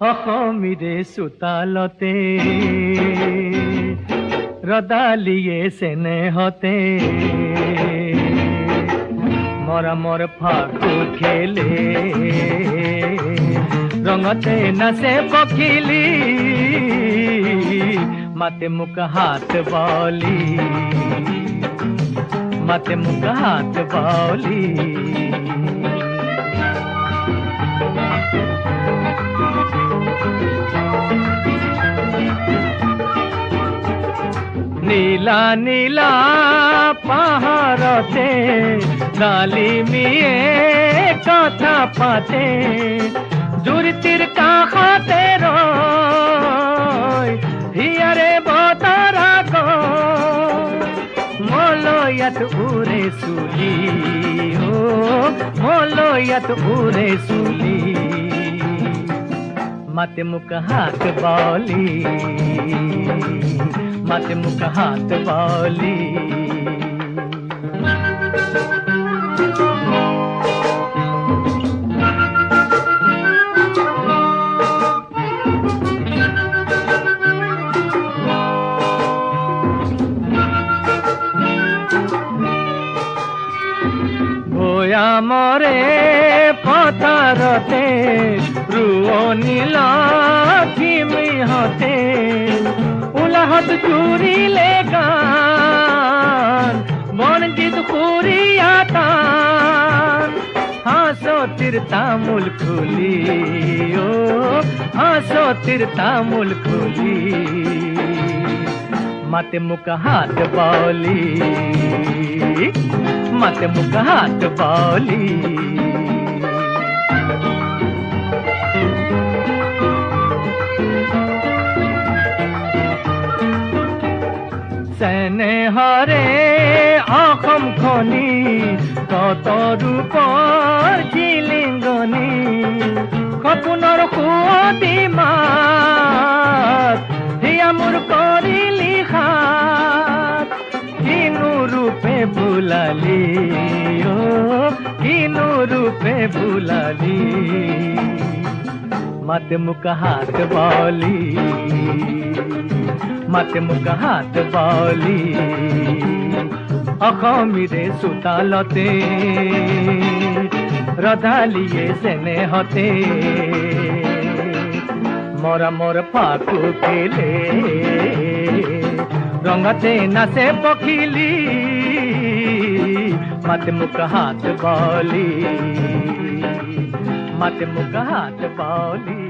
অসমীৰে চোতালতে ৰদালিয়ে চেনেহতে মৰমৰ ফাকু খেলে ৰঙতে নাচে পখিলি মাতে মোক হাত বাউলি মাতে মোক হাত বাউলি নীলা নীলা পাহাৰতে ডালিমিয়ে কথা পাতে জুৰিটিৰ কাষতে ৰয় হিয়াৰে বতৰা মলয়াত উৰে চুলি মলয়াত উৰে চুলি মাতে মোক হাত বাউলি মাতে মোক হাত বাউলি ভৈয়ামৰে পথাৰতে ৰোৱনী লখিমীহঁতে উলাহত জুৰিলে গান বনগীত সুৰীয়া টান হাঁচতিৰ তামোল খুলি হাঁচতিৰ তামোল খুলি মাতে মোক হাত বাউলি মাতে মোক হাত বাউলি চেনেহৰে অসমখনি কত ৰূপৰ জিলিংগনি সপোনৰ সুৱতি মাত হিয়া মোৰ কৰিলি হাত কিনো ৰূপে ভুলালি কিনো ৰূপে ভুলালি মাতে মোক হাত বাউলি মাতে মোক হাত বাউলি অসমীৰে চোতালতে ৰদালিয়ে চেনেহতে মৰমৰ ফাকু খেলে ৰঙতে নাচে পখিলি মাতে মোক হাত বাউলি মাতে মোক হাত বাউলি